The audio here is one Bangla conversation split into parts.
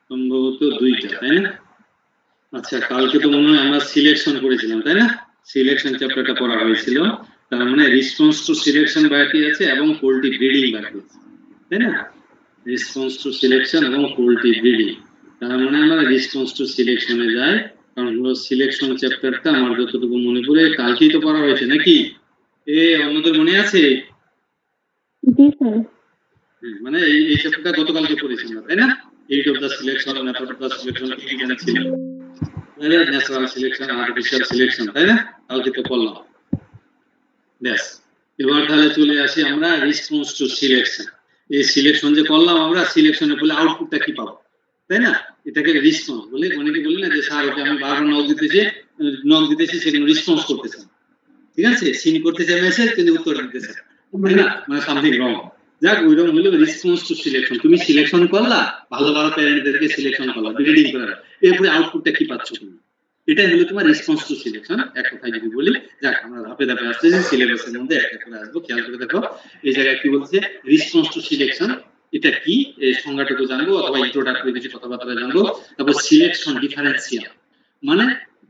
সম্ভবত দুইটা, তাই না? আচ্ছা, কালকে তো মনে হয় আমরা সিলেকশন করেছিলাম, তাই না? সিলেকশন চ্যাপ্টারটা পড়া হয়েছিল। তার মানে রেসপন্স টু সিলেকশন বাকি আছে এবং পোল্ট্রি ব্রিডিং বাকি আছে, তাই না? রেসপন্স টু সিলেকশন এবং পোল্ট্রি ব্রিডিং। তার মানে আমরা রেসপন্স টু সিলেকশনে যাই, কারণ হলো সিলেকশন চ্যাপ্টারটা আমার যতটুকু মনে পড়ে কালকেই তো পড়া হয়েছে, নাকি? অন্যদের মনে আছে? জি স্যার। মানে এই চ্যাপ্টারটা গতকালকে পড়েছি আমরা, তাই না? Eight of the selection, method of the selection, কি কি জানা ছিল? ন্যাচারাল সিলেকশন, আর্টিফিশিয়াল সিলেকশন, তাই না? কালকে তো পড়লাম। ব্যাস, এবার তাহলে চলে আসি আমরা রেসপন্স টু সিলেকশন। এই সিলেকশন যে করলাম আমরা, সিলেকশনে বলে আউটপুটটা কি পাবো, তাই না? এটাকে রেসপন্স বলে। অনেকে বলি না যে স্যার ওকে আমি বারবার নক দিতেছি সে কোনো রেসপন্স করতেছে না, ঠিক আছে? সিন করতেছে মেসেজ কিন্তু উত্তর দিতেছে, তাই না? মানে সামথিং রং। যাক, ওইরকম হলো রেসপন্স টু সিলেকশন। তুমি সিলেকশন করলা, ভালো ভালো প্যারেন্টদেরকে সিলেকশন করলা, ব্রিডিং করলা, এরপরে আউটপুটটা কি পাচ্ছ তুমি? এটাই হলো তোমার রেসপন্স টু সিলেকশন। এক কথায় যদি বলি, যাক আমরা ধাপে ধাপে আসতেছি, সিলেবাসের মধ্যে একটা করে আসবো। খেয়াল করে দেখো, এই জায়গায় কি বলছে, রেসপন্স টু সিলেকশন এটা কি, এই সংজ্ঞাটুকু জানবো অথবা ইন্ট্রোডাক্টরি কিছু কথাবার্তা জানবো। তারপর সিলেকশন ডিফারেন্সিয়াল, মানে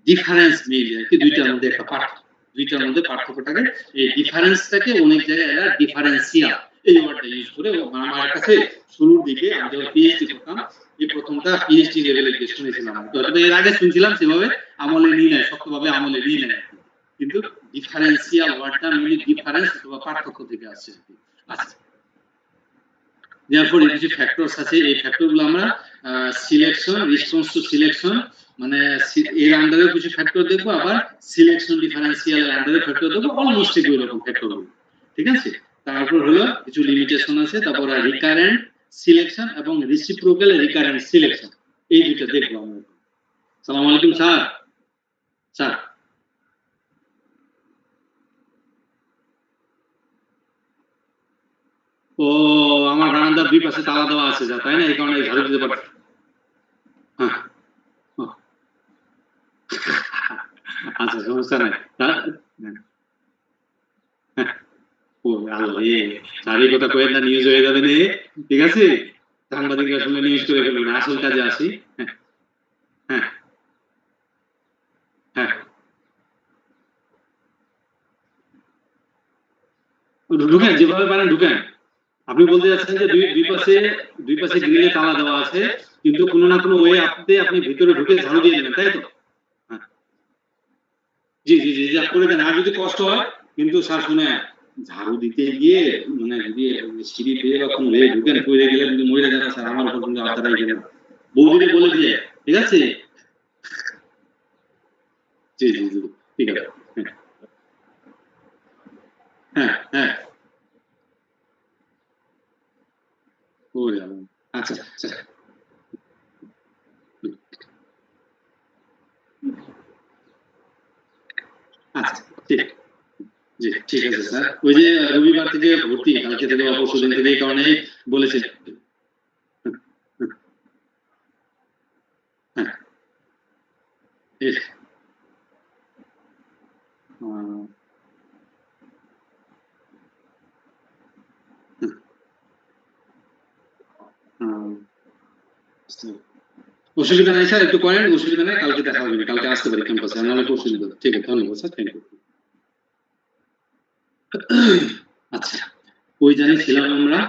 ডিফারেন্স মিলে আর কি, দুইটার মধ্যে একটা পার্থক্য, দুইটার মধ্যে পার্থক্যটাকে, এই ডিফারেন্সটাকে অনেক জায়গায় এরা ডিফারেন্সিয়াল এই ওয়ার্ডটা ইউজ করে। আমার কাছে শুরুর দিকে আমি যখন পিএইচডি করতাম, এই প্রথমটা পিএইচডি লেভেলে গিয়ে শুনেছিলাম, তবে এর আগে শুনছিলাম সেভাবে আমলে নিই নাই, শক্তভাবে আমলে নিই নাই, কিন্তু ডিফারেন্সিয়াল ওয়ার্ডটা মেইনলি ডিফারেন্স অথবা পার্থক্য থেকে আসছে আর কি। আচ্ছা, therefore কিছু ফ্যাক্টরস আছে, এই ফ্যাক্টরগুলো আমরা সিলেকশন, রেসপন্স টু সিলেকশন, মানে এর আন্ডারে কিছু ফ্যাক্টর দেখবো, আবার সিলেকশন ডিফারেন্সিয়াল এর আন্ডারে ফ্যাক্টর দেখবো, অলমোস্ট একই রকম ফ্যাক্টরগুলো, ঠিক আছে? তারপর হলো কিছু লিমিটেশন আছে, তারপর রিকারেন্ট সিলেকশন এবং রেসিপ্রোকাল রিকারেন্ট সিলেকশন, এই দুটো দেখবো আমরা। আসসালামু আলাইকুম স্যার। স্যার, ও আমার বারান্দার দুই পাশে তালা দেওয়া আছে, যা তাই না, এই কারণে ঝাড়ু দিতে পারছি। হ্যাঁ, আচ্ছা, সমস্যা নাই। ও আল্লাহ, সারি কথা কয়ে না, নিউজ হয়ে যাবে না, ঠিক আছে? সাংবাদিকরা শুনলে নিউজ করে ফেলবে না। আসল কাজে আসি। হ্যাঁ, হ্যাঁ, ঢুকেন, যেভাবে পারেন ঢুকেন। আপনি বলতে যাচ্ছেন যে দুই পাশে গ্রিলে তালা দেওয়া আছে, কিন্তু কোনো না কোনো ওয়ে আপনি ভিতরে ঢুকে ঝাড়ু দিয়ে দেবেন, তাই তো? হ্যাঁ, জি জি জি, যা করে দেন। আর যদি কষ্ট হয়, কিন্তু স্যার শুনে, ঝাড়ু দিতে গিয়ে মানে যদি সিঁড়ি পেয়ে বা কোনো ওয়ে ঢুকেন, পড়ে গেলে কিন্তু মরে যান স্যার, আমার উপর কিন্তু আপনারাই গেলেন। বৌদিরে বলে দিয়ে, ঠিক আছে? জি জি জি, ঠিক আছে। হ্যাঁ হ্যাঁ, ওরে আল্লাহ। আচ্ছা আচ্ছা, আচ্ছা, ঠিক, জি ঠিক আছে স্যার। ওই যে রবিবার থেকে ভর্তি, কালকে থেকে বা পরশু দিন থেকে, এই কারণেই বলেছেন। হ্যাঁ, অসুবিধা নাই স্যার, একটু করেন, অসুবিধা নাই, কালকে দেখা হবে, কালকে আসতে পারি ক্যাম্পাসে, নাহলে পরশু দিন। ঠিক আছে, ধন্যবাদ স্যার, থ্যাংক ইউ। আচ্ছা, ওই জানি ছিলাম আমরা।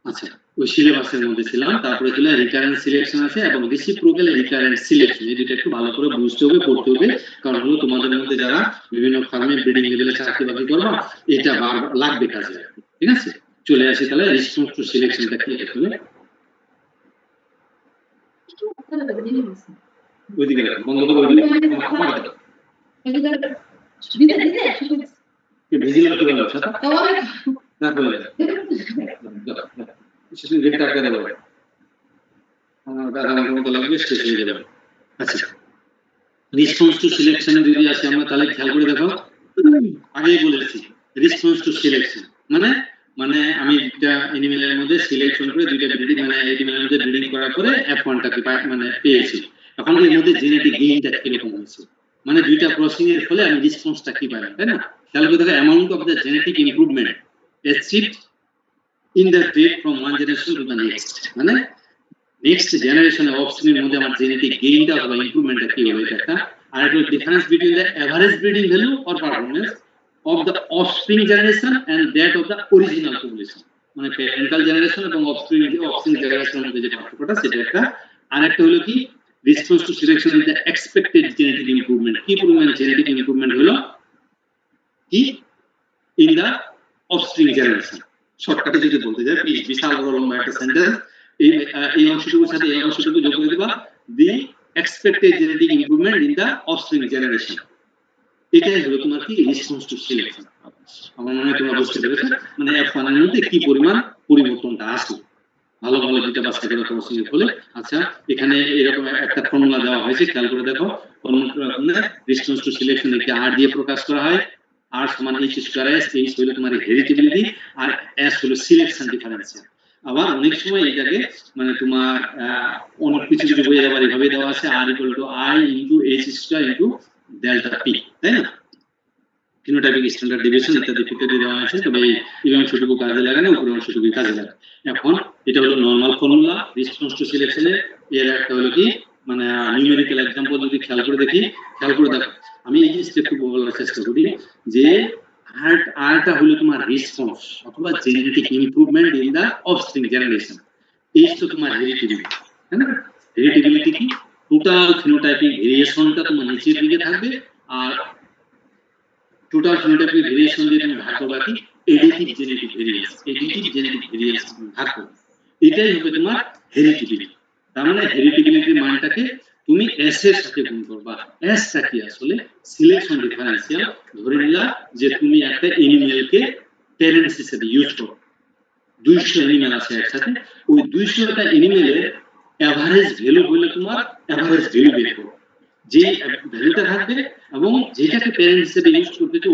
আচ্ছা, ওই সিলেবাসের মধ্যে ছিলাম। তারপরে ছিল রিকারেন্ট সিলেকশন আছে এবং রেসিপ্রোকাল রিকারেন্ট সিলেকশন। এই দুটো একটু ভালো করে বুঝতে হবে, পড়তে হবে, কারণ হলো তোমাদের মধ্যে যারা বিভিন্ন ফার্মে ব্রিডিং লেভেলে চাকরি বাকরি করবা, এটা বারবার লাগবে কাজে, ঠিক আছে? চলে আসি তাহলে রেসপন্স টু সিলেকশনটা কি আসলে। ওইদিকে বন্ধ করে ভিজিল কিভাবে সাথে না করে গেটটা আটকে দেবো, আধা ঘন্টার মতো লাগবে, শেষ হয়ে যাবে। আচ্ছা, রেসপন্স টু সিলেকশনে যদি আসি আমরা, তাহলে খেয়াল করে দেখো, আগেই বলেছি রেসপন্স টু সিলেকশন মানে, মানে আমি দুইটা এনিমেলের মধ্যে সিলেকশন করে দুইটা ব্রিডিং, মানে এনিমেলের মধ্যে ব্রিডিং করার পরে F1টাকে মানে পেয়েছি। এখন এর মধ্যে জেনেটিক গেইনটা কিরকম হয়েছে, মানে দুইটা ক্রসিং এর ফলে আমি রেসপন্সটা কি পাইলাম, তাই না? খেয়াল করে দেখো, amount of the genetic improvement achieved in the trade from one generation to the next, মানে নেক্সট জেনারেশনের অফস্প্রিং এর মধ্যে আমার জেনেটিক গেইনটা অথবা ইমপ্রুভমেন্টটা কি হবে, এটা একটা। আর একটা difference between the average breeding value or performance of the offspring generation and that of the original population, মানে প্যারেন্টাল জেনারেশন এবং অফস্প্রিং জেনারেশনের মধ্যে যে পার্থক্যটা সেটা একটা। আর একটা হলো কি response to selection in the expected genetic improvement, কি পরিমাণ জেনেটিক ইমপ্রুভমেন্ট হলো কি ইন দ্য অফস্প্রিং জেনারেশন। শর্টকাটে যদি বলতে যাই, বিশাল বড় লম্বা একটা সেন্টেন্স, এই অংশটুকুর সাথে এই অংশটুকু যোগ করে দিবা, the expected genetic improvement in the offspring generation. এটাই হলো তোমার কি রেসপন্স টু সিলেকশন। আমার মনে হয় তোমরা বুঝতে পেরেছো, মানে F1 এর মধ্যে কি পরিমাণ পরিবর্তনটা আসলো। ভালো ভালো দুইটা বাচ্চা করে তোমার সঙ্গে বলে। আচ্ছা, এখানে এরকম একটা ফর্মুলা দেওয়া হয়েছে, খেয়াল করে দেখো। ফর্মুলা রেসপন্স টু সিলেকশন একে আর দিয়ে প্রকাশ করা হয়। আর সমান এইচ স্কয়ার এস, এইচ হলো তোমার হেরিটেবিলিটি, আর এস হলো সিলেকশন ডিফারেন্সিয়াল। আবার অনেক সময় এটাকে মানে তোমার অনেক কিছু কিছু বোঝা যাবার এভাবে দেওয়া আছে, আর equal to I into H square into delta P, তাই না? ফিনোটাইপিক স্ট্যান্ডার্ড ডিভিশন ইত্যাদি ইত্যাদি দেওয়া আছে, তবে এই অংশটুকু কাজে লাগানো, উপরের অংশটুকু কাজে লাগে। এখন এটা হলো নরমাল ফর্মুলা রেসপন্স টু সিলেকশনের। এর একটা হলো কি মানে নিউমেরিক্যাল এক্সাম্পল যদি খেয়াল করে দেখি, খেয়াল করে দেখো। আমি এই জিনিসটা একটু বলার চেষ্টা করি যে আরটা হলো তোমার রেসপন্স অথবা genetic improvement in the offspring generation. H তো তোমার হেরিটেবিলিটি, তাই না? হেরিটেবিলিটি কি টোটাল ফিনোটাইপিক ভেরিয়েশনটা তোমার নিচের দিকে থাকবে, আর টোটাল ফিনোটাইপিক ভেরিয়েশন দিয়ে তুমি ভাগ করবা কি additive genetic variance, additive genetic variance তুমি ভাগ করবে। এটাই হবে তোমার হেরিটেবিলিটি। তার মানে হেরিটেবিলিটির মানটাকে তুমি এস এর সাথে গুণ করবা। এসটা কি আসলে সিলেকশন ডিফারেন্সিয়াল। ধরে নিলা যে তুমি একটা এনিমেলকে প্যারেন্টস হিসেবে ইউজ করো, 200 এনিমেল আছে একসাথে, ওই 200টা এনিমেলের এভারেজ ভ্যালু হলো তোমার এভারেজ ভ্যালু বের করো, যে ভ্যালুটা থাকবে এবং যেটাকে প্যারেন্ট হিসেবে ইউজ করতেছো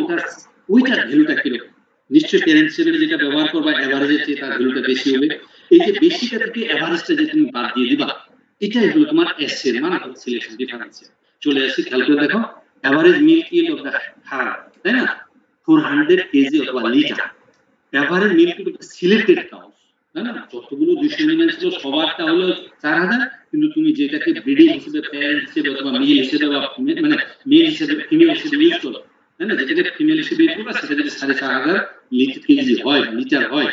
ওইটার ভ্যালুটা কিরকম। নিশ্চয়ই প্যারেন্ট হিসেবে যেটা ব্যবহার করবা এভারেজের চেয়ে তার ভ্যালুটা বেশি হবে। এই যে বেশিটা থেকে এভারেজটা যে তুমি বাদ দিয়ে দিবা, এটাই হলো তোমার এস এর মান অর্থাৎ সিলেকশন ডিফারেন্স। চলে আসি, খেয়াল করে দেখো। Average milk yield of the hard, তাই না, 400 কেজি অথবা litre. Average milk yield of the selected cows, তাই না, যতগুলো 200 এনিমেল ছিল সবারটা হলো 4000, কিন্তু তুমি যেটাকে ব্রিডিং হিসেবে প্যারেন্ট হিসেবে অথবা মেল হিসেবে বা মানে মেল হিসেবে ফিমেল হিসেবে ইউজ করো, তাই না, যেটাকে ফিমেল হিসেবে ইউজ করবা সেটা যদি 4500 কেজি হয় লিটার হয়,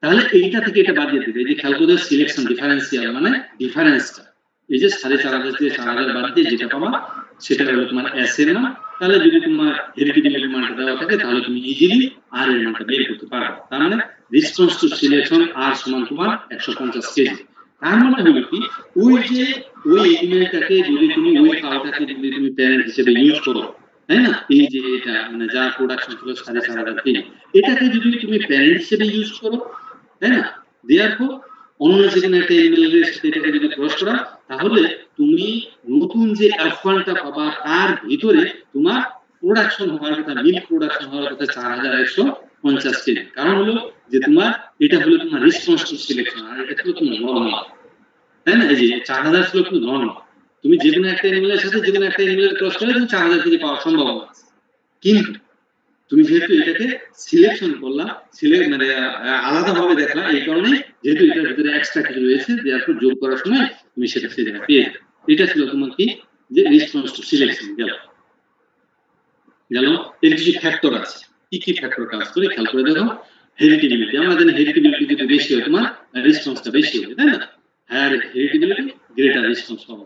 তাহলে এইটা থেকে এটা বাদ দিয়ে দিবে। এই যে খেয়াল করে সিলেকশন ডিফারেন্সিয়াল মানে ডিফারেন্সটা, এই যে 4500 থেকে 4000 বাদ দিয়ে যেটা পাবা সেটা হলো তোমার এস এর মান। তাহলে যদি তোমার হেরিটেবিলিটি মানটা দেওয়া থাকে তাহলে তুমি ইজিলি আর এর মানটা বের করতে পারবে। তার মানে রেসপন্স টু সিলেকশন আর সমান তোমার 150 কেজি। তার মানে হলো কি ওই যে ওই এনিমেলটাকে যদি তুমি ওই কাউটাকে যদি তুমি প্যারেন্ট হিসেবে ইউজ করো, তাই না, এই যে এটা মানে যা প্রোডাকশন ছিল 4500 কেজি, এটাকে যদি তুমি প্যারেন্ট হিসেবে ইউজ করো, তাই না, দেয়ারফর অন্য যে কোনো একটা এনিমেলের সাথে এটাকে যদি ক্রস করা, তাহলে তুমি নতুন যে F1টা পাবা তার ভিতরে তোমার প্রোডাকশন হওয়ার কথা, মিল্ক প্রোডাকশন হওয়ার কথা 4150 কেজি। কারণ হলো যে তোমার এটা হলো তোমার রেসপন্স টু সিলেকশন, আর এটা ছিল তোমার নরমাল, তাই না। এই যে 4000 ছিল কিন্তু নরমাল। তুমি যে কোনো একটা এনিমেলের সাথে যে কোনো একটা এনিমেলের ক্রস করে তুমি 4000 কেজি পাওয়ার সম্ভাবনা আছে। কিন্তু তুমি যেহেতু এটাকে সিলেকশন করলা, সিলেক্ট মানে আলাদাভাবে দেখলা, এই কারণে যেহেতু এটার ভিতরে এক্সট্রা কিছু রয়েছে, দেয়ারফর যোগ করার সময় তুমি সেটা সেই জায়গায় পেয়ে যাবে। এটা ছিল তোমার কি যে রেসপন্স টু সিলেকশন। গেল এর কিছু ফ্যাক্টর আছে। কি কি ফ্যাক্টর কাজ করে খেয়াল করে দেখো। হেরিটেবিলিটি, আমরা জানি হেরিটেবিলিটি যদি বেশি হয় তোমার রেসপন্সটা বেশি হবে, তাই না। হায়ার হেরিটেবিলিটি গ্রেটার রেসপন্স পাবো।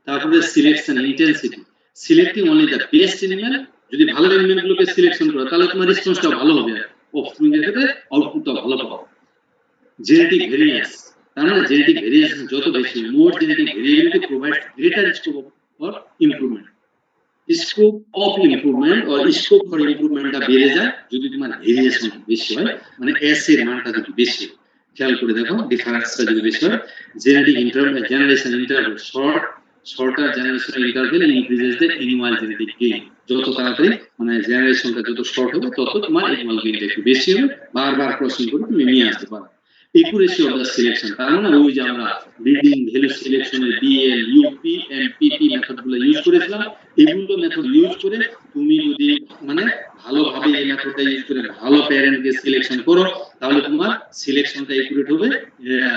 তারপরে selection intensity, selecting only the best animal. যদি ভালো এনিমেলগুলোকে সিলেকশন করো তাহলে তোমার রেসপন্সটা ভালো হবে, অফস্প্রিং এর ক্ষেত্রে আউটপুটটা ভালো পাবো। জেনেটিক ভেরিয়েন্স, তার মানে জেনেটিক ভেরিয়েন্স যত বেশি, more genetic variability provide greater scope for improvement. Scope of improvement or scope for ইমপ্রুভমেন্টটা বেড়ে যায় যদি তোমার ভেরিয়েশন বেশি হয়, মানে এস এর মানটা যদি বেশি হয়। খেয়াল করে দেখো ডিফারেন্সটা যদি বেশি হয়, genetic generation interval shorter generation interval increases the animal genetic gain. যত তাড়াতাড়ি মানে জেনারেশনটা যত শর্ট হবে তত তোমার অ্যানিমাল গেইনটা একটু বেশি হবে, বারবার ক্রসিং করে তুমি নিয়ে আসতে পারো। একুরেসি অফ দ্য সিলেকশন, তার মানে ওই যে আমরা ব্রিডিং ভ্যালু সিলেকশনের বিএল ইউপি এন্ড পিপি মেথডগুলো ইউজ করেছিলাম, এগুলো মেথড ইউজ করে তুমি যদি মানে ভালো ভালোভাবে এই মেথডটা ইউজ করে ভালো প্যারেন্টকে সিলেকশন করো, তাহলে তোমার সিলেকশনটা একুরেট হবে,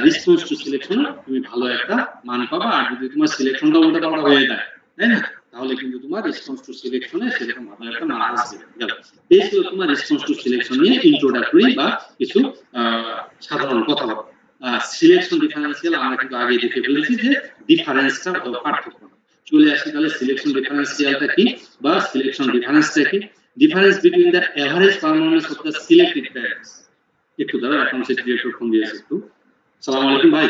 রেসপন্স টু সিলেকশন তুমি ভালো একটা মান পাবা। আর যদি তোমার সিলেকশনটা উল্টাপাল্টা হয়ে যায়, তাই না, তাহলে কিন্তু তোমার রেসপন্স টু সিলেকশনে সেরকম ভালো একটা মান আসবে। গেল, এই ছিল তোমার রেসপন্স টু সিলেকশন নিয়ে ইন্ট্রোডাক্টরি বা কিছু সাধারণ কথাবার্তা। সিলেকশন ডিফারেন্সিয়াল আমরা কিন্তু আগে দেখে ফেলেছি যে ডিফারেন্সটা পার্থক্য। চলে আসি তাহলে সিলেকশন ডিফারেন্সিয়ালটা কি বা সিলেকশন ডিফারেন্সটা কি। Difference between the average performance of the selected parents. একটু দাঁড়াও, অ্যাকাউন্টস ডিরেক্টর ফোন দিয়েছে একটু। আসসালামু আলাইকুম ভাই।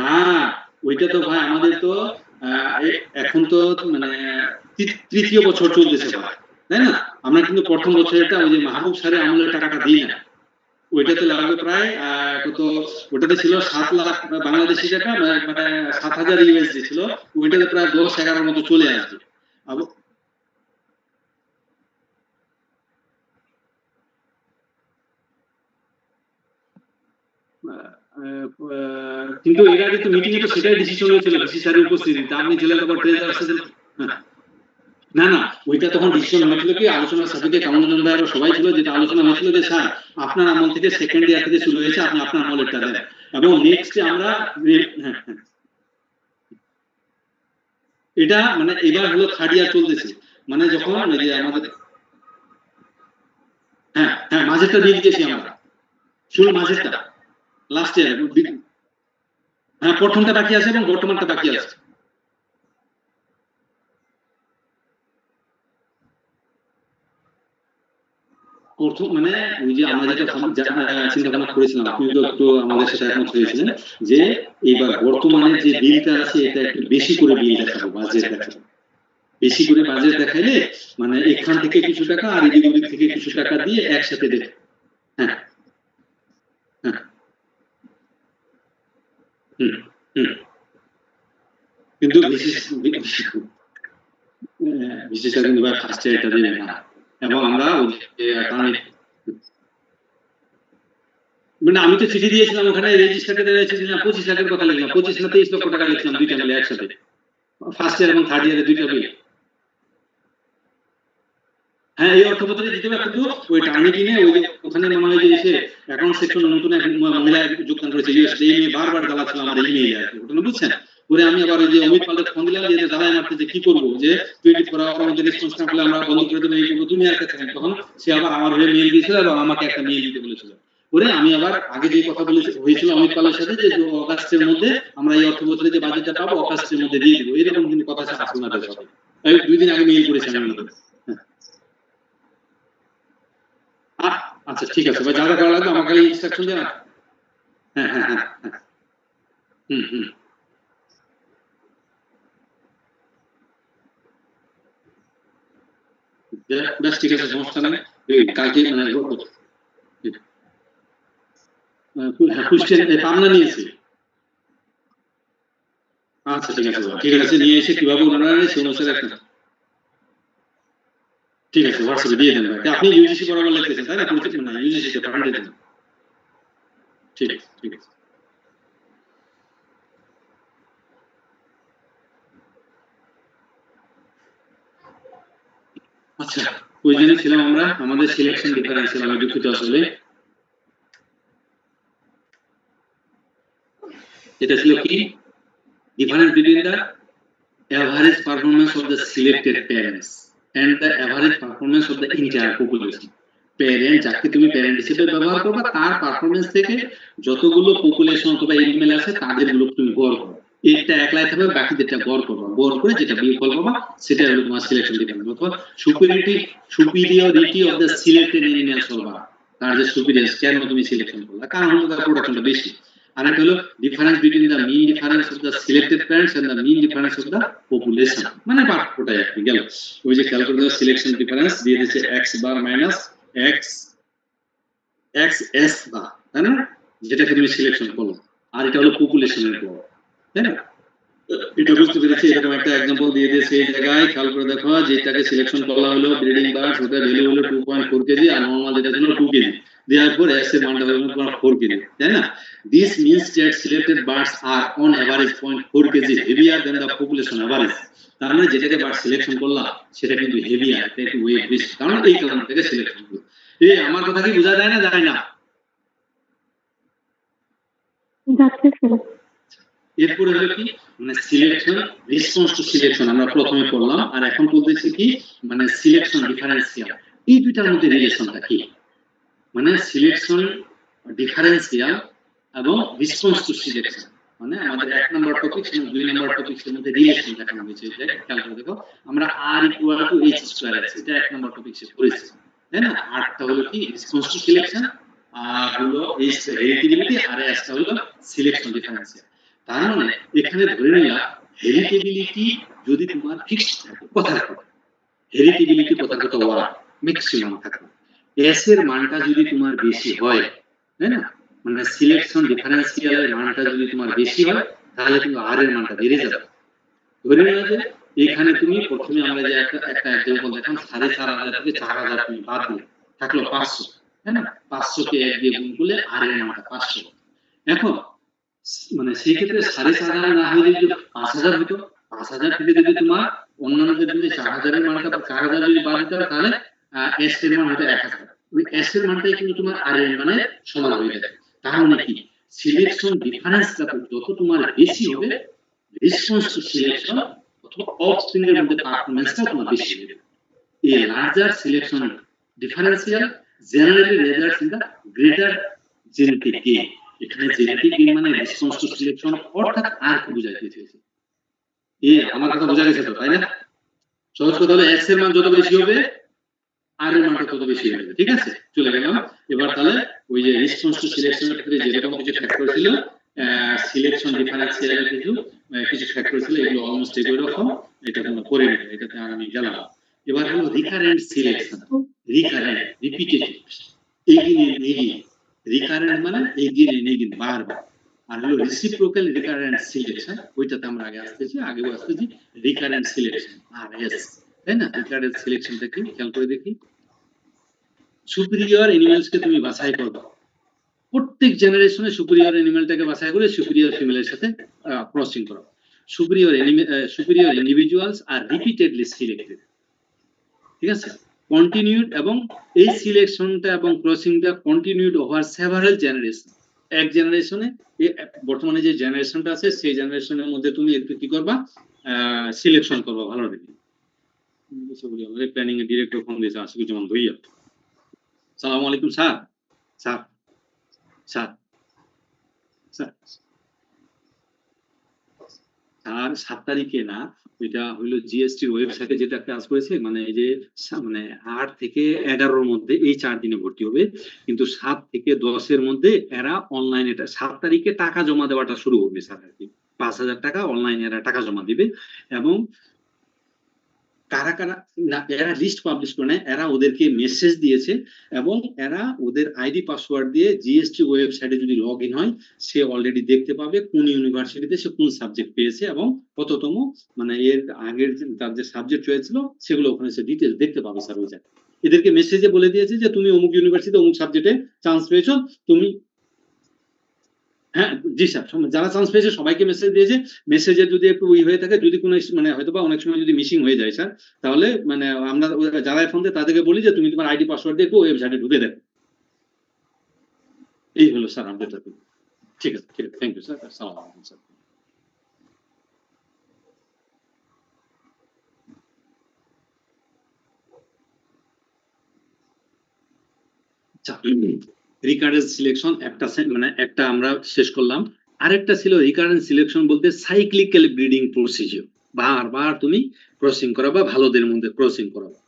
না, ওইটা তো ভাই আমাদের তো এখন তো মানে তৃতীয় বছর চলতেছে ভাই, তাই না? আমরা কিন্তু প্রথম বছরটা ওই যে মাহবুব স্যারের আমলের টাকাটা দিই না। ওইটাতে লাগবে প্রায় কত, ওটাতে ছিল 7 লাখ বাংলাদেশি টাকা, মানে 7,000 ইউএসডি ছিল। ওইটাতে প্রায় 10-11 মতো চলে আসবে। কিন্তু এর আগে তো মিটিং এ তো সেটাই ডিসিশন হয়েছিল ভিসি স্যারের উপস্থিতিতে, আপনি জেলা কবার ট্রেজার আসছেন। না না, ওইটা তখন ডিসিশন হয়েছিল কি আলোচনার সাথে কামরুজ্জামান ভাই আর সবাই ছিল, যেটা আলোচনা হয়েছিল যে স্যার আপনার আমল থেকে সেকেন্ড ইয়ার থেকে শুরু হয়েছে, আপনি আপনার আমলেরটা দেন এবং নেক্সট আমরা এটা মানে এবার হলো থার্ড ইয়ার চলতেছে, মানে যখন ওই যে আমাদের মাঝেরটা দিয়ে দিয়েছি আমরা, শুরু মাঝেরটা লাস্ট ইয়ার, প্রথমটা বাকি আছে এবং বর্তমানটা বাকি আছে। প্রথম মানে ওই যে আমরা যেটা চিন্তা ভাবনা করেছিলাম, আপনি তো একটু আমাদের সাথে একমত হয়েছিলেন যে এবার বর্তমানে যে বিলটা আছে এটা একটু বেশি করে বিল দেখাবো, বাজেট দেখাবো, বেশি করে বাজেট দেখাইলে মানে এখান থেকে কিছু টাকা আর এদিক ওদিক থেকে কিছু টাকা দিয়ে একসাথে দেখ। হ্যাঁ হ্যাঁ কিন্তু বিশেষ কিন্তু ফার্স্ট এটা দেবে না, এবং আমরা মানে আমি তো চিঠি দিয়েছিলাম ওখানে রেজিস্টারে রয়েছে যে 25 লাখের কথা লিখলাম, 25 না 23 লক্ষ টাকা লিখলাম দুইটা মিলে একসাথে, ফার্স্ট ইয়ার এবং থার্ড ইয়ারে দুইটা বিল। হ্যাঁ এই অর্থপত্রে দিতে হবে, কিন্তু ওই টার্নি কিনে ওই যে ওখানে মনে হয় যে এসে অ্যাকাউন্ট সেকশনে নতুন এক মহিলা যোগদান করেছে ইউএসডি, এই নিয়ে বারবার জ্বালাচ্ছিল আমার ইমেইলে আর কি, ওটা বুঝছেন। পরে আমি আবার ওই যে অমিত পালকে ফোন দিলাম যে জ্বালায় মারতে যে কি করবো, যে 24 আওয়ার মধ্যে রেসপন্স না করলে আমরা বন্ধ করে দেবো, এই করবো, তুমি আর কাছে। তখন সে আবার আমার হয়ে মেইল দিয়েছিল এবং আমাকে একটা মেইল দিতে বলেছিল। পরে আমি আবার আগে যে কথা হয়েছিল অমিত পালের সাথে যে অগাস্টের মধ্যে আমরা এই অর্থবছরে যে বাজেটটা পাবো অগাস্টের মধ্যে দিয়ে দিব, এরকম কিন্তু কথা আসলে না দেওয়া হবে। 2 দিন আগে মেইল করেছি আমি। আচ্ছা ঠিক আছে ভাই, যা যা করা লাগবে আমাকে ইনস্ট্রাকশন দেন। হ্যাঁ হ্যাঁ হ্যাঁ হুম হুম বেশ ঠিক আছে, সমস্যা নেই। কালকে মানে কুষ্টিয়া পাবনা নিয়েছি। আচ্ছা ঠিক আছে ঠিক আছে, নিয়ে এসে কিভাবে ওনারা সে অনুসারে একটা ঠিক আছে হোয়াটসঅ্যাপে দিয়ে দেন ভাই। আপনি ইউজিসি বরাবর লিখতেছেন তাই না, পরিচিত মানে ইউজিসি তে পাঠান দিতেন। ঠিক আছে ঠিক আছে। আচ্ছা ওই জন্য ছিলাম আমরা, আমাদের সিলেকশন ডিফারেন্সিয়াল, আমি দুঃখিত আসলে এটা ছিল কি difference between the average performance of the selected parents and the average performance of the entire population. Parent যাকে তুমি প্যারেন্ট হিসেবে ব্যবহার করবে তার পারফরমেন্স থেকে যতগুলো পপুলেশন অথবা এলিমেন্ট আছে তাদের গুলো তুমি গড় করো, এটা একলাই থাকবে, বাকিদেরটা গড় করবা, গড় করে যেটা বিয়োগফল পাবা সেটা হলো তোমার সিলেকশন ডিফারেন্স অথবা superiority of the selected animal solver. তার যে সুপিরিয়র কেন তুমি সিলেকশন করলা, কারণ হলো তার প্রোডাকশনটা বেশি। আর একটা হলো difference between the mean difference of the selected parents and the mean difference of the population, মানে পার্থক্যটাই আর কি গেল। ওই যে ক্যালকুলেট সিলেকশন ডিফারেন্স দিয়ে দিচ্ছে X bar minus X X S bar, তাই না, যেটাকে তুমি সিলেকশন করো, আর এটা হলো পপুলেশনের গড়, তাই না। এটা বুঝতে পেরেছি, এরকম একটা एग्जांपल দিয়ে দিয়েছে এই জায়গায়, খেয়াল করে দেখো যেটাকে সিলেকশন করা হলো ব্রিডিং বার্ডস, ওটা ভ্যালু হলো 2.4 কেজি আর নরমাল যেটা ছিল 2 কেজি, therefore x এর মানটা হলো তোমার 4 কেজি, তাই না। This means that selected birds are on average 0.4 kg heavier than the population average. তার মানে যেটাকে বার্ড সিলেকশন করলাম সেটা কিন্তু হেভি আর এটা একটু ওয়েট বেশি, কারণ এই কারণ থেকে সিলেকশন হলো। এই আমার কথা কি বোঝা যায় না যায় না? যাচ্ছে স্যার। এরপরে হলো কি মানে সিলেকশন রেসপন্স টু সিলেকশন আমরা প্রথমে পড়লাম, আর এখন বলতেছি কি মানে সিলেকশন ডিফারেন্সিয়াল। এই দুইটার মধ্যে রিলেশনটা কি? মানে সিলেকশন ডিফারেন্সিয়াল এবং রেসপন্স টু সিলেকশন, মানে আমাদের 1 নম্বর টপিক এবং 2 নম্বর টপিকের মধ্যে রিলেশন দেখানো হয়েছে। এটা খেয়াল করে দেখো, আমরা r equal to h square x এটা 1 নম্বর টপিক শেষ করেছি, তাই না? rটা হলো কি রেসপন্স টু সিলেকশন, আর হলো h হেরিটেবিলিটি, আর s টা হলো সিলেকশন ডিফারেন্সিয়াল। তার মানে এখানে ধরে নিলাম হেরিটেবিলিটি যদি তোমার ফিক্সড থাকে কথার কথা, হেরিটেবিলিটি কথার কথা ওয়ার্ড ম্যাক্সিমাম থাকে, s এর মানটা যদি তোমার বেশি হয়, তাই না? মানে সিলেকশন ডিফারেন্সিয়ালের মানটা যদি তোমার বেশি হয় তাহলে কিন্তু r এর মানটা বেড়ে যাবে। ধরে নিও যে এখানে তুমি প্রথমে আমরা যে একটা एग्जांपल দেখলাম 4,500 থেকে 4,000 তুমি বাদ দিলে থাকলো 500, তাই না? 500 কে 1 দিয়ে গুণ করলে r এর মানটা 500। এখন মানে সেই ক্ষেত্রে 4,500 না হয়ে যদি 5,000 হতো, 5,000 থেকে যদি তোমার অন্যান্যদের যদি 4,000 এর মানটা 4,000 যদি বাদ দিতে হয় তাহলে s এর মান হতো 1,000। ওই s এর মানটাই কিন্তু তোমার r এর মানের সমান হয়ে যাবে। তার মানে কি সিলেকশন ডিফারেন্সটা যত তোমার বেশি হবে রেসপন্স টু সিলেকশন অথবা অফস্প্রিং এর মধ্যে পারফরম্যান্সটা তোমার বেশি হবে। A larger selection differential generally results in the greater genetic gain। এখানে জেনেটিক গেইন মানে রেসপন্স টু সিলেকশন, অর্থাৎ আর কি বোঝাইতে চেয়েছে? আমার কথা বোঝা গেছে তো, তাই না? সহজ কথা হলো s এর মান যত বেশি হবে r এর মানটা তত বেশি হয়ে যাবে। ঠিক আছে, চলে গেলাম। এবার তাহলে ওই যে রেসপন্স টু সিলেকশনের ক্ষেত্রে যেরকম কিছু ফ্যাক্টর ছিল, সিলেকশন ডিফারেন্সিয়ালের কিছু ফ্যাক্টর ছিল, এগুলো অলমোস্ট একই রকম, এটা তোমরা করে নিবে, এটাতে আমি গেলাম। এবার হলো recurrent selection, recurrent repetitive, again and again. Recurrent মানে এগেইন এন্ড এগেইন, বারবার। আর হলো রেসিপ্রোকাল রিকারেন্ট সিলেকশন, ওইটাতে আমরা আগেও আসতেছি রিকারেন্ট সিলেকশন আর এস, তাই না? রিকারেন্ট সিলেকশনটা কি খেয়াল করে দেখি। সুপিরিয়র অ্যানিমালসকে তুমি বাছাই করবে, প্রত্যেক জেনারেশনে সুপিরিয়র অ্যানিমালটাকে বাছাই করে সুপিরিয়র ফিমেলের সাথে ক্রসিং করা। সুপিরিয়র ইন্ডিভিজুয়ালস আর রিপিটেডলি সিলেক্টেড, ঠিক আছে? কন্টিনিউড, এবং এই সিলেকশনটা এবং ক্রসিংটা কন্টিনিউড ওভার সেভারাল জেনারেশন। এক জেনারেশনে বর্তমানে যে জেনারেশনটা আছে সেই জেনারেশনের মধ্যে তুমি একটু কি করবা, সিলেকশন করবা ভালো দেখে। আমাদের প্ল্যানিং এর ডিরেক্টর ফোন দিয়েছে আশিকুজ্জামান ভুইয়া। সালাম আলাইকুম স্যার। স্যার স্যার স্যার আর 7 তারিখে না, এটা হইলো জিএসটি ওয়েবসাইটে যেটা কাজ করেছে, মানে এই যে মানে 8 থেকে 11 এর মধ্যে এই 4 দিনে ভর্তি হবে, কিন্তু 7 থেকে 10 এর মধ্যে এরা অনলাইনে 7 তারিখে টাকা জমা দেওয়াটা শুরু হবে স্যার আর কি। 5,000 টাকা অনলাইনে এরা টাকা জমা দিবে, এবং কারা কারা না এরা লিস্ট পাবলিশ করে নেয়, এরা ওদেরকে মেসেজ দিয়েছে, এবং এরা ওদের আইডি পাসওয়ার্ড দিয়ে জিএসটি ওয়েবসাইটে যদি লগ ইন হয় সে অলরেডি দেখতে পাবে কোন ইউনিভার্সিটিতে সে কোন সাবজেক্ট পেয়েছে এবং কততম, মানে এর আগের তার যে সাবজেক্ট হয়েছিল সেগুলো ওখানে সে ডিটেলস দেখতে পাবে স্যার ওই জায়গায়। এদেরকে মেসেজে বলে দিয়েছে যে তুমি অমুক ইউনিভার্সিটিতে অমুক সাবজেক্টে চান্স পেয়েছো, তুমি হ্যাঁ জি স্যার, যারা চান্স পেয়েছে সবাইকে মেসেজ দিয়েছে। মেসেজে যদি একটু হয়ে থাকে, যদি কোনো মানে হয়তোবা অনেক সময় যদি মিসিং হয়ে যায় স্যার, তাহলে মানে আমরা যারা ফোন দেয় তাদেরকে বলি যে তুমি তোমার আইডি পাসওয়ার্ড দিয়ে একটু ওয়েবসাইটে ঢুকে দেবে। এই হলো স্যার আপডেট। ঠিক আছে, ঠিক আছে, থ্যাংক ইউ স্যার। আসসালামু আলাইকুম স্যার। রিকারেন্ট সিলেকশন একটা আমরা শেষ করলাম। আরেকটা ছিল রিকারেন্ট সিলেকশন বলতে সাইক্লিক্যাল ব্রিডিং প্রসিজার, বারবার তুমি ক্রসিং করাবা, ভালোদের মধ্যে ক্রসিং করাবা,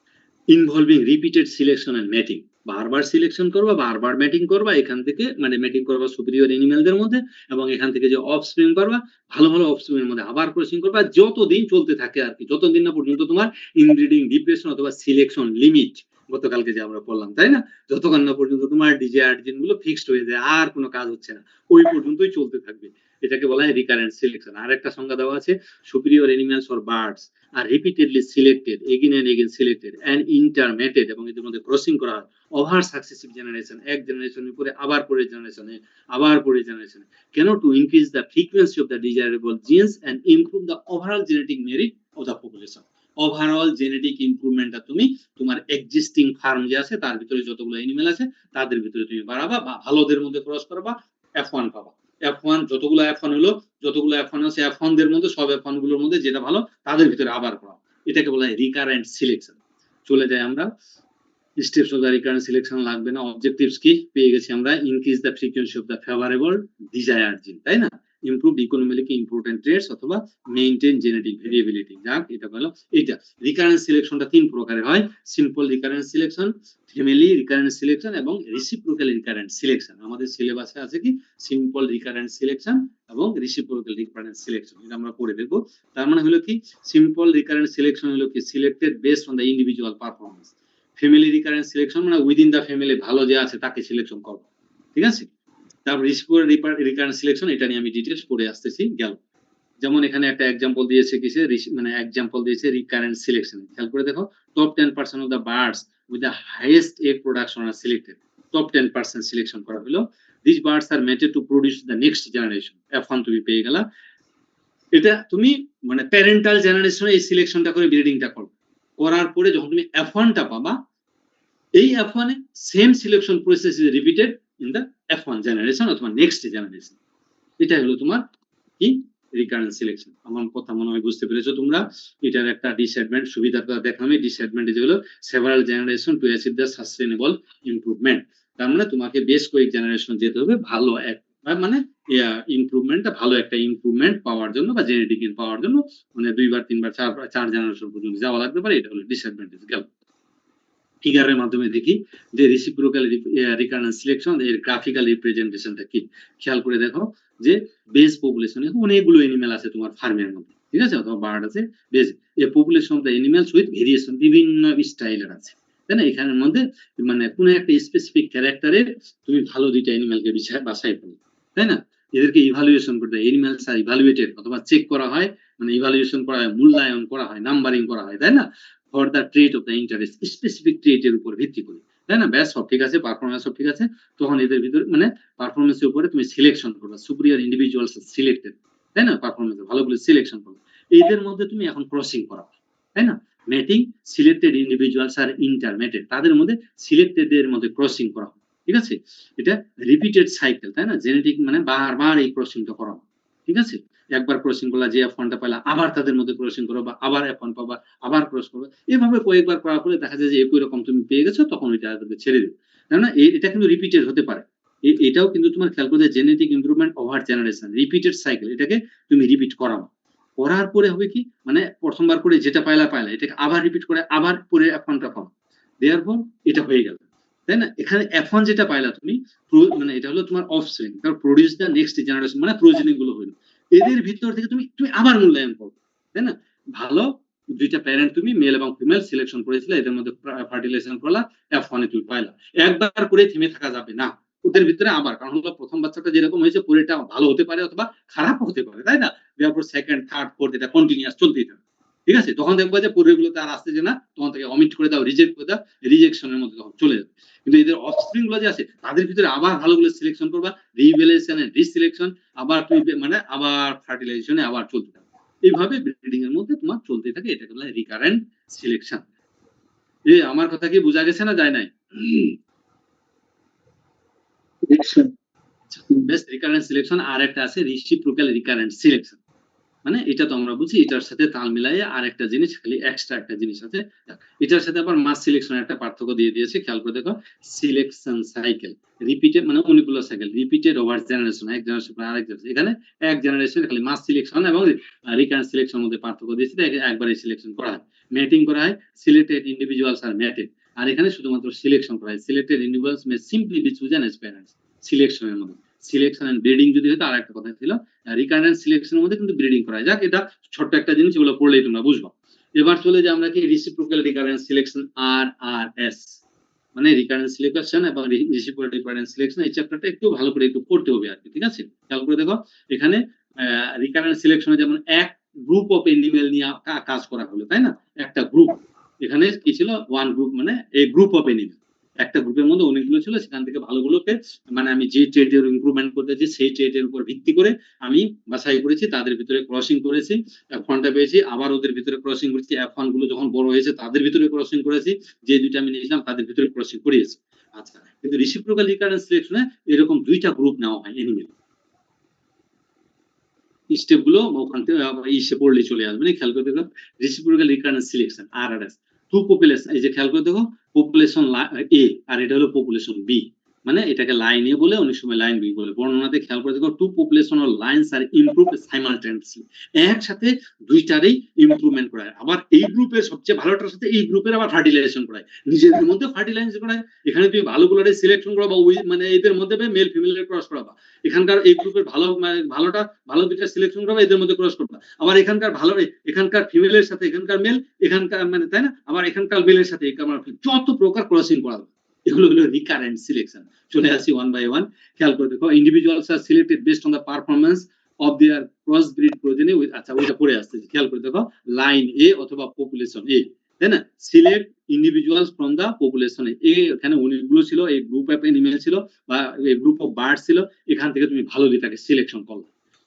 involving repeated selection and mating, বারবার সিলেকশন করবা, বারবার ম্যাটিং করবা, এখান থেকে মানে ম্যাটিং করবা সুপিরিয়র অ্যানিমালদের মধ্যে, এবং এখান থেকে যে অফস্প্রিং পারবা ভালো ভালো অফস্প্রিং এর মধ্যে আবার ক্রসিং করবা, যতদিন চলতে থাকে আর কি, যতদিন না পর্যন্ত তোমার ইনব্রিডিং ডিপ্রেশন অথবা সিলেকশন লিমিট, গতকালকে যে আমরা পড়লাম, তাই না? যতক্ষণ না পর্যন্ত তোমার ডিজায়ার্ড জিনগুলো ফিক্সড হয়ে যায় আর কোনো কাজ হচ্ছে না, ওই পর্যন্তই চলতে থাকবে। এটাকে বলা হয় রিকারেন্ট সিলেকশন। আর একটা সংজ্ঞা দেওয়া আছে, superior animals or birds are repeatedly selected, again and again selected and intermated, এবং এদের মধ্যে ক্রসিং করা হয় ওভার সাকসেসিভ জেনারেশন, এক জেনারেশনের পরে আবার পরের জেনারেশনে, আবার পরের জেনারেশনে, কেন to increase the frequency of the desirable genes and improve the overall genetic merit of the population. Overall genetic ইমপ্রুভমেন্টটা তুমি তোমার এক্সিস্টিং ফার্ম যে আছে তার ভিতরে যতগুলো অ্যানিমেল আছে তাদের ভিতরে তুমি বাড়াবা বা ভালোদের মধ্যে ক্রস করবা, F1 পাবা। F1 যতগুলো F1 হলো, যতগুলো F1 আছে F1 দের মধ্যে সব F1 গুলোর মধ্যে যেটা ভালো তাদের ভিতরে আবার করা। এটাকে বলা হয় রিকারেন্ট সিলেকশন। চলে যাই আমরা steps of the recurrent selection, লাগবে না। অবজেক্টিভস কি পেয়ে গেছি আমরা? Increase the frequency of the favourable desire জিন, তাই না? ইমপ্রুভ ইকোনমিক্যালি ইম্পর্টেন্ট ট্রেটস অথবা মেইনটেইন জেনেটিক ভেরিয়েবিলিটি। যাক, এটা হলো এইটা। রিকারেন্ট সিলেকশনটা তিন প্রকারের হয়: simple recurrent selection, family recurrent selection এবং রেসিপ্রোক্যাল রিকারেন্ট সিলেকশন। আমাদের সিলেবাসে আছে কি সিম্পল রিকারেন্ট সিলেকশন এবং রেসিপ্রোক্যাল রিকারেন্ট সিলেকশন, এটা আমরা পড়ে দেখব। তার মানে হলো কি সিম্পল রিকারেন্ট সিলেকশন হলো কি selected based on the individual performance. Family recurrent selection মানে উইদিন দ্য ফ্যামিলি ভালো যে আছে তাকে সিলেকশন করব, ঠিক আছে? তারপর রিকারেন্ট সিলেকশন, এটা নিয়ে আমি ডিটেইলস পড়ে আসতেছি গেল। যেমন এখানে একটা एग्जांपल দিয়েছে কিসে, মানে एग्जांपल দিয়েছে রিকারেন্ট সিলেকশন। খেয়াল করে দেখো, top 10% of the birds with the highest egg production are selected. Top 10% selection করা হলো। This birds are mated to produce the next generation. F1 তুমি পেয়ে গেলা। এটা তুমি মানে প্যারেন্টাল জেনারেশনে এই সিলেকশনটা করে ব্রিডিংটা করো। করার পরে যখন তুমি F1 টা পাবা, এই F1 A same selection process is repeated in the F1 generation অথবা নেক্সট জেনারেশন। এটা হলো তোমার কি রিকারেন্ট সিলেকশন। আমার কথা মনে হয় বুঝতে পেরেছো তোমরা। এটার একটা ডিসঅ্যাডভান্টেজ, সুবিধাটা দেখালাম। ডিসঅ্যাডভান্টেজ হলো several generation to achieve the sustainable improvement. তার মানে তোমাকে বেশ কয়েক জেনারেশন যেতে হবে ভালো এক মানে ইমপ্রুভমেন্টটা, ভালো একটা ইমপ্রুভমেন্ট পাওয়ার জন্য বা জেনেটিক পাওয়ার জন্য মানে দুইবার তিনবার চার জেনারেশন পর্যন্ত যাওয়া লাগতে পারে। এটা হলো ডিসঅ্যাডভান্টেজ। গেল ফিগারের মাধ্যমে দেখি যে রেসিপ্রোক্যাল রিকারেন্ট সিলেকশন এর গ্রাফিক্যাল রিপ্রেজেন্টেশনটা কি। খেয়াল করে দেখো যে বেস পপুলেশনে অনেকগুলো অ্যানিমেল আছে তোমার ফার্মের মধ্যে, ঠিক আছে, অথবা বার্ড আছে। Base a population of the animals with variation, বিভিন্ন স্টাইলের আছে, তাই না? এখানের মধ্যে মানে কোনো একটা স্পেসিফিক ক্যারেক্টারের তুমি ভালো দুইটা অ্যানিমেলকে বাছাই করো, তাই না? এদেরকে ইভালুয়েশন করতে হয়, অ্যানিমেলস আর ইভালুয়েটেড অথবা চেক করা হয়, মানে ইভালুয়েশন করা হয়, মূল্যায়ন করা হয়, নাম্বারিং করা হয়, তাই না? For the trait of the interest, specific ট্রেটের উপর ভিত্তি করে, তাই না? ব্যাস সব ঠিক আছে, পারফরমেন্স সব ঠিক আছে, তখন এদের ভিতরে মানে পারফরমেন্সের উপরে তুমি সিলেকশন করবে, সুপিরিয়র ইন্ডিভিজুয়ালস সিলেক্টেড, তাই না? পারফরমেন্সে ভালোগুলো সিলেকশন করবে, এদের মধ্যে তুমি এখন ক্রসিং করাবে, তাই না? মেটিং সিলেক্টেড ইন্ডিভিজুয়ালস আর ইন্টারমেটেড, তাদের মধ্যে সিলেক্টেড এর মধ্যে ক্রসিং করা হবে, ঠিক আছে? এটা রিপিটেড সাইকেল, তাই না? জেনেটিক মানে বারবার এই ক্রসিংটা করা হবে, ঠিক আছে? একবার ক্রসিং করলা, যে F1 টা পাইলা আবার তাদের মধ্যে ক্রসিং করো, বা আবার F1 পাবা আবার ক্রস করবে, এভাবে কয়েকবার করার পরে দেখা যায় যে একই রকম তুমি পেয়ে গেছো, তখন ওইটা ছেড়ে দিবে, তাই না? এটা কিন্তু রিপিটেড হতে পারে। এটাও কিন্তু তোমার খেয়াল করে genetic improvement over generation, repeated cycle, এটাকে তুমি রিপিট করাও। করার পরে হবে কি, মানে প্রথমবার করে যেটা পাইলা এটাকে আবার রিপিট করে আবার পরে F1 টা পাও, দেয়ারফর এটা হয়ে গেল, তাই না? এখানে F1 যেটা পাইলা তুমি, মানে এটা হলো তোমার অফস্প্রিং, তার প্রোডিউস দ্য নেক্সট জেনারেশন, মানে প্রয়োজনীয় গুলো হইলো। এদের ভিতর থেকে তুমি তুমি আবার মূল্যায়ন করো, তাই না? ভালো দুইটা প্যারেন্ট তুমি মেল এবং ফিমেল সিলেকশন করেছিলে, এদের মধ্যে ফার্টিলাইজেশন করলা, F1 এ তুমি পাইলা। একবার করে থেমে থাকা যাবে না ওদের ভিতরে আবার, কারণ হলো প্রথম বাচ্চাটা যেরকম হয়েছে পরেরটা ভালো হতে পারে অথবা খারাপ হতে পারে, তাই না? তারপর সেকেন্ড থার্ড ফোর্থ এটা কন্টিনিউয়াস চলতেই থাকে, ঠিক আছে? তখন দেখবো যে পরেরগুলোতে আর আসছে যে না, তখন থেকে অমিট করে দাও, রিজেক্ট করে দাও, রিজেকশনের মধ্যে তখন চলে যাবে। কিন্তু এদের অফস্প্রিং গুলো যে আছে তাদের ভিতরে আবার ভালোগুলো সিলেকশন করবা, রিভ্যালিউশন এন্ড রিসিলেকশন, আবার তুমি মানে আবার ফার্টিলাইজেশনে আবার চলতে থাকে, এইভাবে ব্রিডিং এর মধ্যে তোমার চলতে থাকে। এটাকে বলা হয় রিকারেন্ট সিলেকশন। আমার কথা কি বোঝা গেছে না যায় নাই? Best recurrent selection. আর একটা আছে রেসিপ্রোক্যাল রিকারেন্ট সিলেকশন, মানে এটা তো আমরা বুঝি, এটার সাথে তাল মিলাইয়ে আর একটা জিনিস, খালি এক্সট্রা একটা জিনিস আছে, এটার সাথে আবার মাস সিলেকশনের একটা পার্থক্য দিয়ে দিয়েছে। খেয়াল করে দেখো, সিলেকশন সাইকেল রিপিটেড, মানে অনেকগুলো সাইকেল রিপিটেড ওভার জেনারেশন, এক জেনারেশন পর আরেক জেনারেশন। এখানে এক জেনারেশন খালি মাস সিলেকশন এবং রিকারেন্ট সিলেকশনের মধ্যে পার্থক্য দিয়েছে, একবারে সিলেকশন করা হয়, ম্যাটিং করা হয়, সিলেক্টেড ইন্ডিভিজুয়ালস আর ম্যাটেড। আর এখানে শুধুমাত্র সিলেকশন করা হয়, selected individuals may simply be chosen as parents. সিলেকশনের মধ্যে সিলেকশন এন্ড ব্রিডিং যদি হতো আর একটা কথা ছিল, রিকারেন্ট সিলেকশনের মধ্যে কিন্তু ব্রিডিং করা হয়। যাক, এটা ছোট্ট একটা জিনিস, এগুলো পড়লেই তোমরা বুঝবা। এবার চলে যাই আমরা কি রেসিপ্রোক্যাল রিকারেন্ট সিলেকশন, RRS, মানে রিকারেন্ট সিলেকশন এবং রেসিপ্রোক্যাল রিকারেন্ট সিলেকশন। এই চ্যাপ্টারটা একটু ভালো করে একটু পড়তে হবে আর কি, ঠিক আছে? খেয়াল করে দেখো, এখানে রিকারেন্ট সিলেকশনে যেমন এক গ্রুপ অফ এনিমেল নিয়ে কাজ করা হলো, তাই না? একটা গ্রুপ, এখানে কি ছিল, ওয়ান গ্রুপ, মানে এ গ্রুপ অফ এনিমেল, একটা গ্রুপের মধ্যে অনেকগুলো ছিল, সেখান থেকে ভালোগুলোকে মানে আমি যে ট্রেডের ইমপ্রুভমেন্ট করতে চাই সেই ট্রেডের উপর ভিত্তি করে আমি বাছাই করেছি, তাদের ভিতরে ক্রসিং করেছি, F1টা পেয়েছি, আবার ওদের ভিতরে ক্রসিং করেছি, F1 গুলো যখন বড় হয়েছে তাদের ভিতরে ক্রসিং করেছি, যে দুইটা আমি নিয়েছিলাম তাদের ভিতরে ক্রসিং করিয়েছি। আচ্ছা, কিন্তু রেসিপ্রোকাল রিকারেন্স সিলেকশনে এরকম দুইটা গ্রুপ নেওয়া হয় এনিমেল, স্টেপ গুলো ওখান থেকে ইসে পড়লে চলে আসবে না। খেয়াল করে দেখো, reciprocal recurrence selection RRS, two population, এই যে খেয়াল করে দেখো, পপুলেশন এ আর এটা হলো পপুলেশন বি, মানে এটাকে লাইন এ বলে, অনেক সময় লাইন বি বলে। বর্ণনাতে খেয়াল করে দেখো, two population or lines are improve simultaneously, একসাথে দুইটারই ইমপ্রুভমেন্ট করায়। আবার এই গ্রুপের সবচেয়ে ভালোটার সাথে এই গ্রুপের আবার ফার্টিলাইজেশন করায়, নিজেদের মধ্যে ফার্টিলাইজেশন করায়। এখানে তুমি ভালোগুলোরে সিলেকশন করা বা ওই মানে এদের মধ্যে মেল ফিমেলের ক্রস করাবা, এখানকার এই গ্রুপের ভালোটা ভালো দুইটা সিলেকশন করবা, এদের মধ্যে ক্রস করবা, আবার এখানকার ভালো এখানকার ফিমেলের সাথে এখানকার মেল, এখানকার মানে তাই না, আবার এখানকার মেলের সাথে এখানকার যত প্রকার ক্রসিং করা, এগুলো হলো রিকারেন্ট সিলেকশন। চলে আসি ওয়ান বাই ওয়ান। খেয়াল করে দেখো, individuals are selected based on the performance of their cross breed progeny. আচ্ছা, ওইটা পড়ে আসছে, খেয়াল করে দেখো, লাইন এ অথবা পপুলেশন এ, তাই না, select individuals from the population A, এখানে অনেকগুলো ছিল, এই গ্রুপ অফ এনিমেল ছিল বা এই গ্রুপ অফ বার্ড ছিল, এখান থেকে তুমি ভালো দুইটাকে সিলেকশন করো।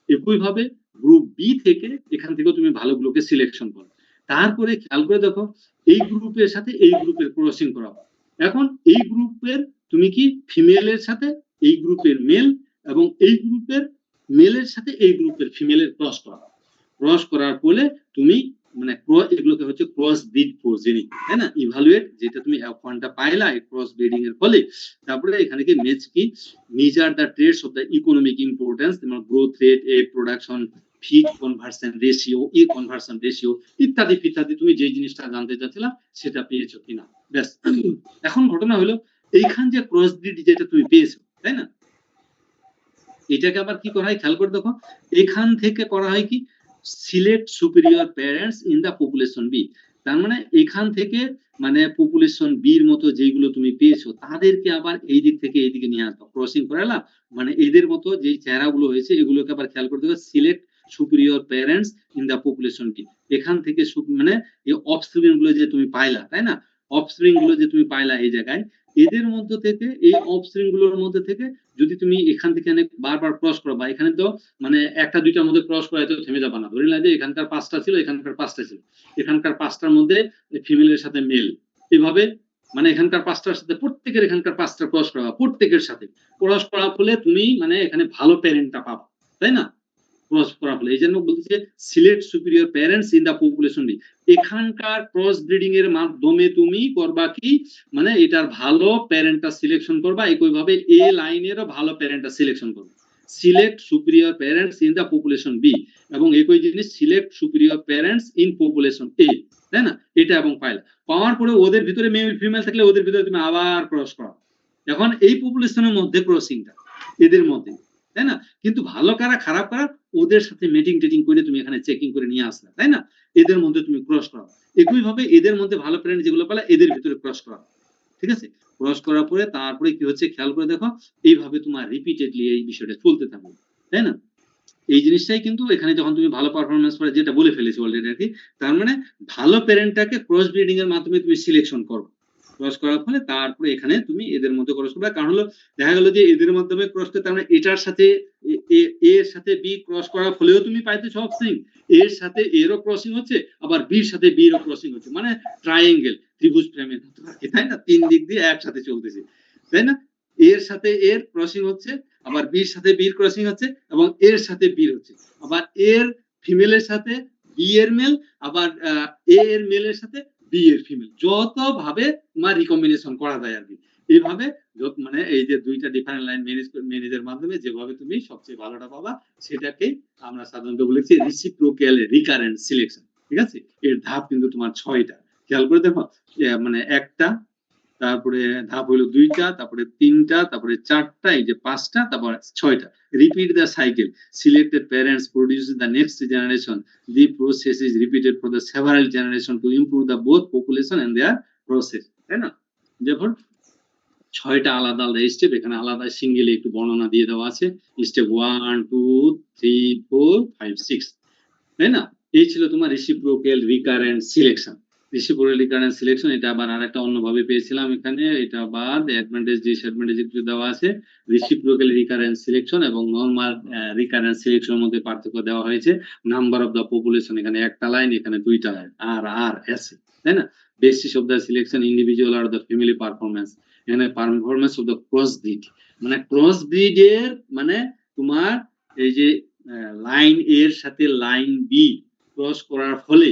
একইভাবে গ্রুপ বি থেকে এখান থেকে তুমি ভালোগুলোকে সিলেকশন করো। তারপরে খেয়াল করে দেখো, এই গ্রুপের সাথে এই গ্রুপের ক্রসিং করাও। এখন এই গ্রুপের তুমি কি ফিমেলের সাথে এই গ্রুপের মেল এবং এই গ্রুপের মেলের সাথে এই গ্রুপের ফিমেলের ক্রস করাও। ক্রস করার ফলে তুমি মানে এগুলোকে হচ্ছে ক্রস ব্রিড প্রোজেনি, তাই না, ইভালুয়েট, যেটা তুমি F1টা পাইলা এই ক্রস ব্রিডিং এর ফলে। তারপরে এখানে কি মেজ কি measure the traits of the economic importance, যেমন গ্রোথ রেট, এ প্রোডাকশন, ফিড কনভার্সন রেশিও, ই কনভার্সন রেশিও ইত্যাদি ইত্যাদি, তুমি যে জিনিসটা জানতে চাচ্ছিলা সেটা পেয়েছো কিনা। ব্যাস, এখন ঘটনা হলো এইখান যে ক্রস ব্রিড যেটা তুমি পেয়েছো, তাই না, এটাকে আবার কি করা হয় খেয়াল করে দেখো, এখান থেকে করা হয় কি select superior parents in the population B. তার মানে এখান থেকে মানে পপুলেশন বির মতো যেগুলো তুমি পেয়েছো তাদেরকে আবার এই দিক থেকে এইদিকে নিয়ে আসবা, ক্রসিং করালাম, মানে এদের মতো যে চেহারাগুলো হয়েছে এগুলোকে আবার খেয়াল করতে হবে, select superior parents in the population B. এখান থেকে মানে এই অফস্প্রিং গুলো যে তুমি পাইলা, তাই না, অফস্প্রিং গুলো যে তুমি পাইলা এই জায়গায়, এদের মধ্যে থেকে এই অফস্প্রিং গুলোর মধ্যে থেকে যদি তুমি এখান থেকে বারবার ক্রস করো, বা এখানে তো মানে একটা দুইটার মধ্যে ক্রস করা তো থেমে যাবে না, ধরে নিলাম যে এখানকার 5টা ছিল, এখানকার 5টা ছিল, এখানকার 5টার মধ্যে ফিমেলের সাথে মেল, এভাবে মানে এখানকার 5টার সাথে প্রত্যেকের এখানকার 5টা ক্রস করা, প্রত্যেকের সাথে ক্রস করা ফলে তুমি মানে এখানে ভালো প্যারেন্টটা পাবা, তাই না, ক্রস করা ফলে। এই জন্য বলতেছে select superior parents in the population. এখানকার ক্রস ব্রিডিং এর মাধ্যমে তুমি করবা কি মানে এটার ভালো প্যারেন্টটা সিলেকশন করবা, একইভাবে এ লাইনেরও ভালো প্যারেন্টটা সিলেকশন করবা, select superior parents in the population B, এবং একই জিনিস select superior parents in population A, তাই না, এটা এবং পাইলা। পাওয়ার পরে ওদের ভিতরে মেল ফিমেল থাকলে ওদের ভিতরে তুমি আবার ক্রস করা, এখন এই পপুলেশনের মধ্যে ক্রসিংটা এদের মধ্যে, তাই না, কিন্তু ভালো কারা খারাপ কারা ওদের সাথে মিটিং টেটিং করে তুমি এখানে চেকিং করে নিয়ে আসলে, তাই না, এদের মধ্যে তুমি ক্রস করাও। একইভাবে এদের মধ্যে ভালো প্যারেন্ট যেগুলো পেলা এদের ভিতরে ক্রস করাও, ঠিক আছে। ক্রস করার পরে তারপরে কি হচ্ছে খেয়াল করে দেখো, এইভাবে তোমার রিপিটেডলি এই বিষয়টা চলতে থাকবে, তাই না। এই জিনিসটাই কিন্তু এখানে যখন তুমি ভালো পারফরমেন্স করে যেটা বলে ফেলেছি অলরেডি আর কি, তার মানে ভালো প্যারেন্টটাকে ক্রস ব্রিডিং এর মাধ্যমে তুমি সিলেকশন করো, ক্রস করার ফলে তারপরে এখানে তুমি এদের মধ্যে ক্রস করবে। কারণ হলো দেখা গেল যে এদের মাধ্যমে ক্রস করতে তার মানে এটার সাথে এর সাথে বি ক্রস করার ফলেও তুমি পাইতেছো অফস্প্রিং, এর সাথে এরও ক্রসিং হচ্ছে, আবার বির সাথে বিরও ক্রসিং হচ্ছে, মানে ট্রায়াঙ্গেল, ত্রিভুজ প্রেমের মতো আর কি, তাই না, 3 দিক দিয়ে একসাথে চলতেছে, তাই না, এর সাথে এর ক্রসিং হচ্ছে, আবার বির সাথে বির ক্রসিং হচ্ছে, এবং এর সাথে বির হচ্ছে, আবার এর ফিমেলের সাথে বি এর মেল, আবার এ এর মেলের সাথে বি এর ফিমেল, যত ভাবে তোমার রিকম্বিনেশন করা যায় আর কি। এইভাবে মানে এই যে দুইটা ডিফারেন্ট লাইন ম্যানেজের মাধ্যমে যেভাবে তুমি সবচেয়ে ভালোটা পাবা সেটাকেই আমরা সাধারণত বলেছি রেসিপ্রোক্যাল রিকারেন্ট সিলেকশন, ঠিক আছে। এর ধাপ কিন্তু তোমার 6টা, খেয়াল করে দেখো, মানে একটা, তারপরে ধাপ হলো 2টা, তারপরে 3টা, তারপরে 4টা, এই যে 5টা, তারপর 6টা। Repeat the cycle, selected parents produces the next generation, the process is repeated for the several generation to improve the both population and their process, তাই না। যখন 6টা আলাদা আলাদা স্টেপ, এখানে আলাদা সিঙ্গেলে একটু বর্ণনা দিয়ে দেওয়া আছে, স্টেপ 1 2 3 4 5 6, তাই না। এই ছিল তোমার reciprocal recurrent selection, reciprocal recurrence selection এটা আবার আরেকটা অন্যভাবে পেয়েছিলাম এখানে, এটা বাদ অ্যাডভান্টেজ ডিসঅ্যাডভান্টেজ একটু দেওয়া আছে। রেসিপ্রোকাল রিকারেন্স সিলেকশন এবং নরমাল রিকারেন্স সিলেকশনের মধ্যে পার্থক্য দেওয়া হয়েছে। নাম্বার অফ দা পপুলেশন, এখানে একটা লাইন, এখানে দুইটা লাইন, আর আর এস, তাই না? Basis of the selection individual are the family performance, এখানে performance of the cross breed, মানে ক্রস ব্রিডের মানে তোমার এই যে লাইন এর সাথে লাইন বি ক্রস করার ফলে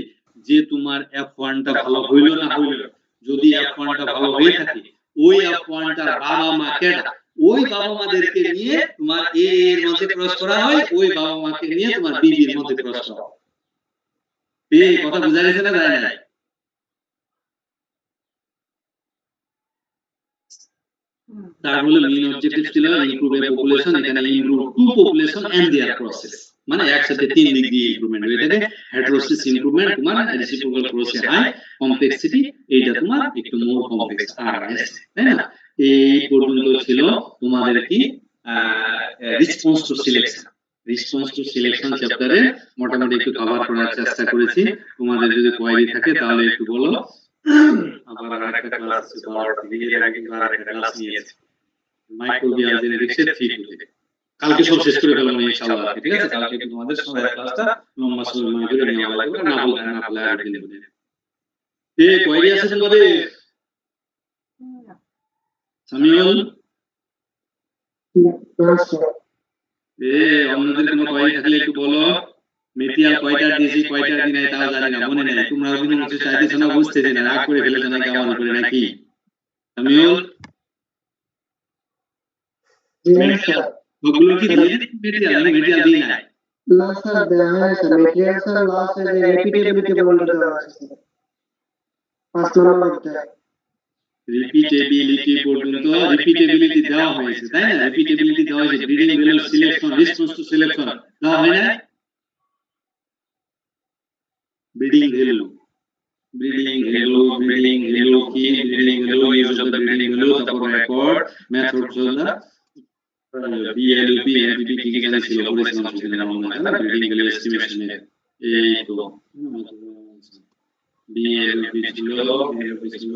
যে তোমার F1 টা ভালো হইল না হইল, যদি F1 টা ভালো হয়ে থাকে ওই F1 টার বাবা মা কেডা, ওই বাবা মাদেরকে নিয়ে তোমার এ এর মধ্যে ক্রস করা হয়, ওই বাবা মাকে নিয়ে তোমার বি এর মধ্যে ক্রস করা হয়। এই কথা বোঝা গেছে না যায় নাই? তার হলো মেইন অবজেক্টিভ ছিল ইমপ্রুভ এ পপুলেশন, এখানে improve two population and their process, মানে একসাথে তিন দিক দিয়ে ইমপ্রুভমেন্ট হয়ে থাকে। হেটারোসিস ইমপ্রুভমেন্ট তোমার রেসিপ্রোকাল ক্রসে হাই কমপ্লেক্সিটি, এইটা তোমার একটু মোর কমপ্লেক্স আর এস, তাই না? এই পর্যন্ত ছিল তোমাদের কি response to selection. Response to selection চ্যাপ্টারে মোটামুটি একটু কভার করার চেষ্টা করেছি। তোমাদের যদি কোয়েরি থাকে তাহলে একটু বলো। আবার আরেকটা ক্লাস আছে 12 থেকে, এর আগে কিন্তু আরেকটা ক্লাস নিয়েছি মাইক্রোবিয়াল জেনেটিক্সের 3 থেকে। কালকে সব শেষ করে ফেলবো ইনশাআল্লাহ, ঠিক আছে? কালকে কিন্তু তোমাদের সবাই ক্লাসটা লম্বা সময় ধরে নেওয়া লাগবে, না বললে না বলে আরেকদিন বলে। কোয়েরি আছে তোমাদের? সামিউল, অন্যদের কোনো কোয়েরি থাকলে একটু বলো। মেটেরিয়াল কয়টা দিয়েছি কয়টা দিন নাই তাও জানি না, মনে নাই। তোমরা অভিনয় করতে চাইতেছ না, বুঝতেছি না, রাগ করে ফেলেছ নাকি আমার উপরে নাকি? সামিউল, ওগুলো কি দিয়ে মেটেরিয়াল নাকি মেটেরিয়াল দিই নাই? না স্যার দেওয়া হয়েছে মেটেরিয়াল স্যার, লাস্টে যে রিপিটেবিলিটি বলতে দেওয়া আছে 5 নম্বরটা। রিপিটেবিলিটি পর্যন্ত রিপিটেবিলিটি দেওয়া হয়েছে, তাই না? রিপিটেবিলিটি দেওয়া হয়েছে, breeding value selection, response to selection দেওয়া হয় না? ব্রিডিং ভ্যালু, ব্রিডিং ভ্যালু কি? Breeding value use of the breeding value, তারপর record methods of the BLUP NPP কি কি জানি ছিল, পড়েছিলাম সেদিন আমার মনে হয় না, ব্রিডিং ভ্যালু এস্টিমেশন এর। এই তো বিএলইউপি ছিল, বিএলইউপি ছিল,